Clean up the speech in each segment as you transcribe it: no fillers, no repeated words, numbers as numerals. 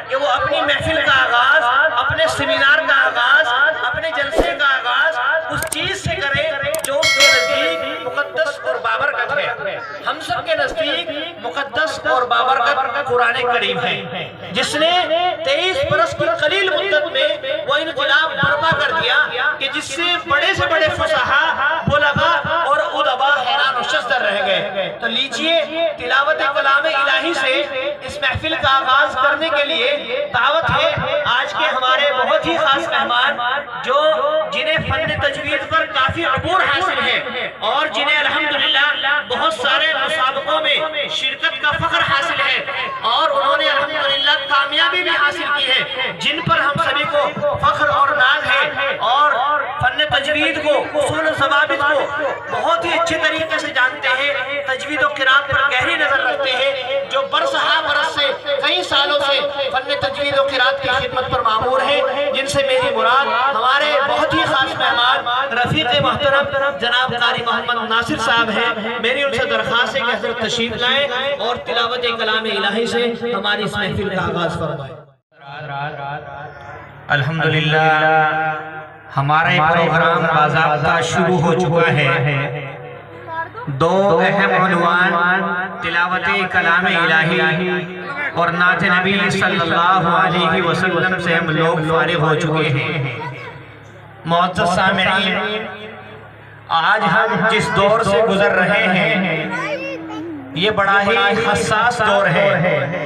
کہ وہ اپنی محفل کا آغاز، اپنے سیمینار کا آغاز، اپنے جلسے کا آغاز اس چیز سے کرے جو اس کے نزدیک مقدس اور بابرکت ہے۔ ہم سب کے نزدیک مقدس اور بابرکت قرآن کریم ہے، جس نے 23 برس کی قلیل مدت میں وہ انقلاب برپا کر دیا کہ جس سے بڑے سے بڑے فصحا، بلغا اور ادبا حیران و شزدر رہ گئے۔ تو لیجئے تلاوت کلام الہی سے اس محفل کا آغاز کرنے کے لیے دعوت ہے آج کے ہمارے بہت ہی خاص مہمان، جنہیں فن تجوید پر کافی عبور حاصل ہے اور جنہیں الحمدللہ بہت سارے مسابقوں میں شرکت کا فخر حاصل ہے اور انہوں نے الحمدللہ کامیابی بھی حاصل کی ہے، جن پر ہم سبھی کو فخر اور ناز ہے اور فن تجوید کو، اصول و ضوابط کو بہت ہی اچھے طریقے سے جانتے ہیں، تجوید و قرات پر گہری نظر رکھتے ہیں، جو برسہا برس سے کئی سالوں سے فن تجوید و قرات کی خدمت پر مامور ہیں، جن سے میری مراد ہمارے بہت ہی خاص مہمان رفیق محترم جناب قاری محمد ناصر صاحب ہیں۔ میری ان سے درخواست ہے کہ حضرت تشریف لائیں اور تلاوت کلام الہی سے ہماری اس محفل کا آغاز فرمائیں۔ الحمدللہ ہمارا پروگرام باضابطہ شروع ہو چکا ہے۔ دو اہم عنوان تلاوت کلام الہی اور نعت نبی صلی اللہ علیہ وسلم سے ہم لوگ فارغ ہو چکے ہیں۔ معزز سامعین، آج ہم جس دور سے گزر رہے ہیں یہ بڑا ہی حساس دور ہے،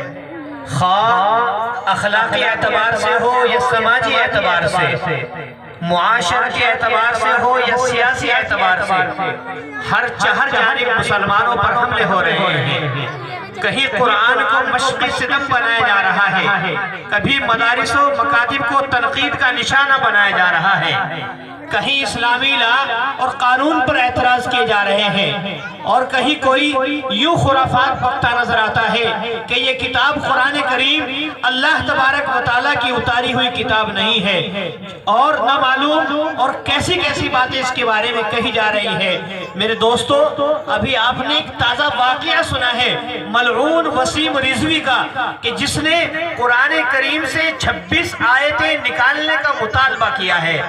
خواہ اخلاقی اعتبار سے ہو یا سماجی اعتبار سے، معاشرتی اعتبار سے ہو یا سیاسی اعتبار سے، ہر جانب مسلمانوں پر حملے ہو رہے ہیں۔ کہیں قرآن کو مشقی ستم بنایا جا رہا ہے، کبھی مدارس و مکاتب کو تنقید کا نشانہ بنایا جا رہا ہے، کہیں اسلامی لا اور قانون پر اعتراض کیے جا رہے ہیں، اور کہیں کوئی یوں خرافات بکتا نظر آتا ہے کہ یہ کتاب قرآن کریم اللہ تبارک و تعالیٰ کی اتاری ہوئی کتاب نہیں ہے، اور نہ معلوم اور کیسی کیسی باتیں اس کے بارے میں کہی جا رہی ہیں۔ میرے دوستو، ابھی آپ نے ایک تازہ واقعہ سنا ہے ملعون وسیم رضوی کا، کہ جس نے قرآن کریم سے 26 آیتیں نکالنے کا مطالبہ کیا ہے۔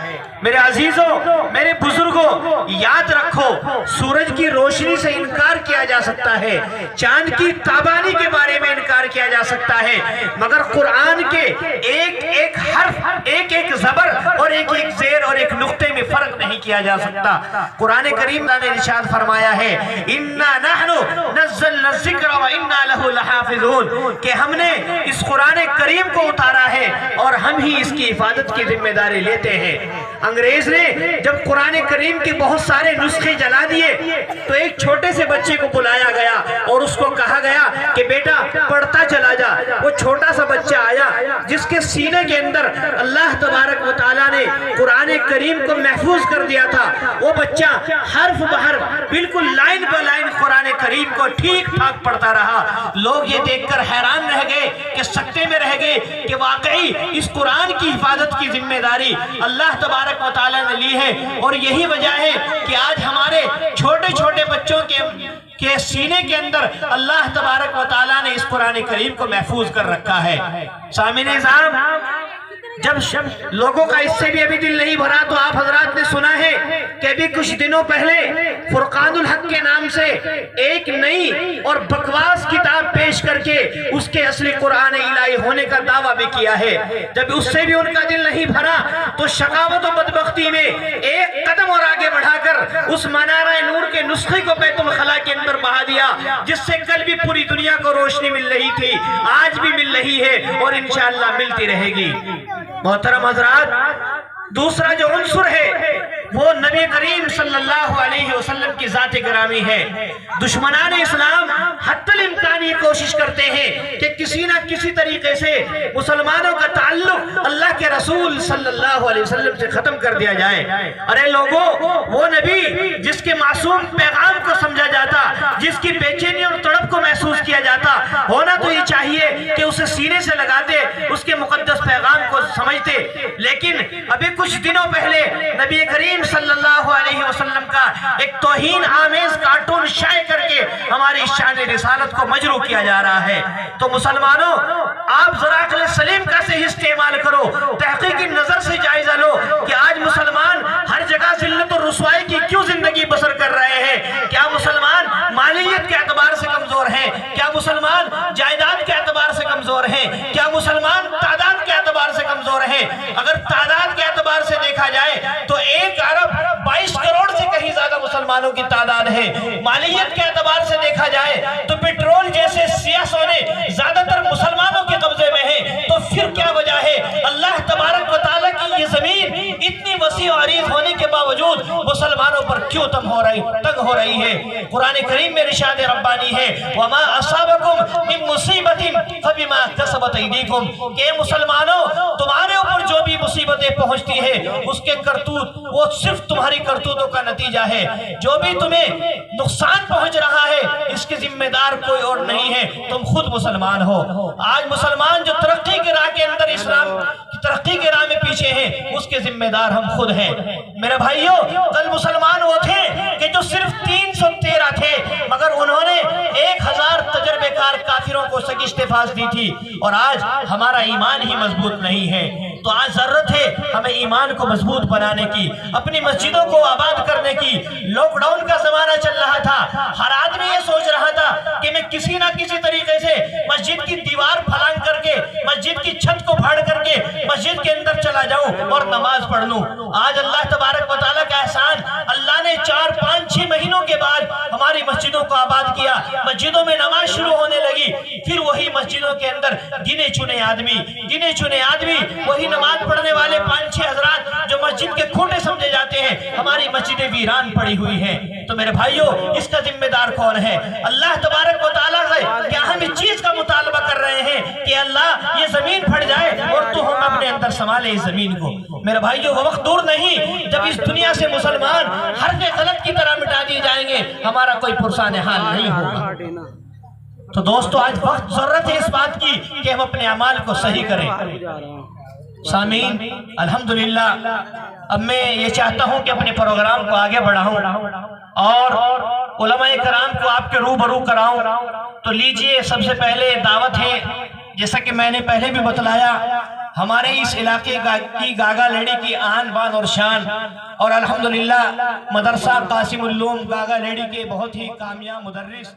میرے عزیزوں، میرے بزرگوں، یاد رکھو، سورج کی روشنی سے انکار کیا جا سکتا ہے، چاند کی تابانی کے بارے میں انکار کیا جا سکتا ہے، مگر قرآن کے ایک ایک حرف، ایک ایک زبر اور ایک ایک زیر اور ایک نقطے میں فرق نہیں کیا جا سکتا۔ قرآن کریم نے ارشاد فرمایا ہے اِنَّا نَحْنُ نَزَّلْنَا الذِّكْرَ وَإِنَّا لَهُ لَحَافِظُونَ، کہ ہم نے اس قرآن کریم کو اتارا ہے اور ہم ہی اس کی حفاظت کی ذمہ داری لیتے ہیں۔ انگریز نے جب قرآن کریم کے بہت سارے نسخے جلا دیے تو ایک چھوٹے سے بچے کو بلایا گیا اور اس کو کہا گیا کہ بیٹا پڑھتا چلا جا۔ وہ چھوٹا سا بچہ آیا جس کے سینے کے اندر اللہ تبارک و تعالیٰ نے قرآن کریم کو محفوظ کر دیا تھا۔ وہ بچہ حرف بحرف بالکل لائن بہ لائن قرآن کریم کو ٹھیک ٹھاک پڑھتا رہا۔ لوگ یہ دیکھ کر حیران رہ گئے کہ سکتے میں رہ گئے کہ واقعی اس قرآن کی حفاظت کی ذمہ داری اللہ تبارک و تعالیٰ نے لی ہے، اور یہی وجہ ہے کہ آج ہمارے چھوٹے چھوٹے بچوں کے سینے کے اندر اللہ تبارک و تعالیٰ نے اس قرآن کریم کو محفوظ کر رکھا ہے۔ سامعین اعظام، جب لوگوں کا اس سے بھی ابھی دل نہیں بھرا تو آپ حضرات نے سنا ہے کہ ابھی کچھ دنوں پہلے فرقان الحق کے نام سے ایک نئی اور بکواس کتاب پیش کر کے اس کے اصلی قرآن الہی ہونے کا دعویٰ بھی کیا ہے۔ جب اس سے بھی ان کا دل نہیں بھرا تو شقاوت و بدبختی میں ایک قدم اور آگے بڑھا کر اس منارہ نور کے نسخے کو بیت الخلاء کے اندر بہا دیا، جس سے کل بھی پوری دنیا کو روشنی مل رہی تھی، آج بھی مل رہی ہے اور انشاءاللہ ملتی رہے گی۔ محترم حضرات، دوسرا جو عنصر ہے وہ نبی کریم صلی اللہ علیہ وسلم کی ذات گرامی ہے۔ دشمنان اسلام حتی الامکان یہ کوشش کرتے ہیں کہ کسی نہ کسی طریقے سے مسلمانوں کا تعلق اللہ کے رسول صلی اللہ علیہ وسلم سے ختم کر دیا جائے۔ ارے لوگوں، وہ نبی جس کے معصوم پیغام کو سمجھا جاتا، جس کی بے چینی اور تڑپ کو محسوس کیا جاتا، ہونا تو یہ چاہیے کہ اسے سینے سے لگاتے، اس کے مقدس پیغام کو سمجھتے، لیکن ابھی کچھ دنوں پہلے نبی کریم صلی اللہ علیہ وسلم کا ایک توہین آمیز کارٹون شائع کر کے ہماری شان رسالت کو مجروح کیا جا رہا ہے۔ تو مسلمانوں، آپ ذرا عقل سلیم سے ہی استعمال کرو، تحقیقی نظر سے جائزہ لو کہ آج مسلمان ہر جگہ ذلت و رسوائی کی کیوں زندگی بسر کر رہے ہیں۔ کیا مسلمان مالیت کے اعتبار سے کمزور ہیں؟ کیا مسلمان جائیداد کے اعتبار سے کمزور ہیں؟ کیا مسلمان تعداد کے اعتبار سے کمزور ہیں؟ اگر تعداد کے اعتبار سے دیکھا جائے تو 1 ارب 22 کروڑ سے کہیں زیادہ مسلمانوں کی تعداد ہے۔ مالیت کے اعتبار سے دیکھا جائے تو پیٹرول جیسے سیاہ سونے زیادہ تر مسلمانوں کے قبضے میں ہیں، تو پھر کیا وجہ ہے اللہ تبارک و تعالیٰ کی یہ زمین اتنی وسیع و عریض ہونے کے باوجود مسلمانوں پر کیوں تنگ ہو رہی ہے؟ قرآن کریم میں ارشاد ربانی ہے وَمَا أَصَابَكُم مِّن مُّصِيبَةٍ فَبِمَا كَسَبَتْ أَيْدِيكُم، کہ مسلمانوں تمہارے اوپر جو بھی مصیبتیں پہنچتی ہیں اس کے کرتوت وہ صرف تمہاری کرتوتوں کا نتیجہ ہے۔ جو بھی تمہیں نقصان پہنچ رہا ہے اس کی ذمہ دار کوئی اور نہیں ہے، تم خود مسلمان ہو۔ آج مسلمان جو ترقی کی راہ کے اندر اسلام کی ترقی کے راہ میں پیچھے ہیں اس کے ذمہ دار ہم خود ہیں۔ میرے بھائیوں، کل مسلمان وہ تھے کہ جو صرف 313 تھے مگر انہوں نے 1000 تجربے کار کافروں کو سگشت فاس دی تھی، اور آج ہمارا ایمان ہی مضبوط نہیں ہے۔ تو آج ضرورت ہے ہمیں ایمان کو مضبوط بنانے کی، اپنی مسجدوں کو آباد کرنے کی۔ لاک ڈاؤن کا زمانہ چل رہا تھا، ہر آدمی یہ سوچ رہا تھا کہ میں کسی نہ کسی طریقے سے مسجد کی دیوار پھلانگ کر کے، مسجد کی چھت کو پھاڑ کر کے مسجد کے اندر چلا جاؤں اور نماز پڑھ لوں۔ آج اللہ تبارک و تعالیٰ کا احسان، اللہ نے 4 5 6 مہینوں کے بعد ہماری مسجدوں کو آباد کیا، مسجدوں میں نماز شروع ہونے لگی۔ پھر وہی مسجدوں کے اندر گنے چنے آدمی وہی نماز پڑھنے والے 5 6 حضرات جو مسجد کے کھوٹے سمجھے جاتے ہیں، ہماری مسجدیں ویران پڑی ہوئی ہیں۔ تو میرے بھائیوں، اس کا ذمہ دار کون ہے؟ اللہ تبارک و تعالیٰ ہے۔ کیا ہم اس چیز کا مطالبہ کر رہے ہیں کہ اللہ یہ زمین پھٹ جائے اور تو ہم اپنے اندر سنبھالے اس زمین کو؟ میرے بھائیوں، وہ وقت دور نہیں جب اس دنیا سے مسلمان ہر کے غلط کی طرح مٹا دیے جائیں گے، ہمارا کوئی پرسان حال نہیں ہوگا۔ تو دوستو، آج وقت ضرورت ہے اس بات کی کہ ہم اپنے اعمال کو صحیح کریں۔ سامعین، الحمدللہ اب میں یہ چاہتا ہوں کہ اپنے پروگرام کو آگے بڑھاؤں اور علماء کرام کو آپ کے روبرو کراؤں۔ تو لیجئے، سب سے پہلے دعوت ہے، جیسا کہ میں نے پہلے بھی بتلایا، ہمارے اس علاقے کی گاگا لیڈی کی آن بان اور شان، اور الحمدللہ مدرسہ قاسم العلوم گاگا لیڈی کے بہت ہی کامیاب مدرس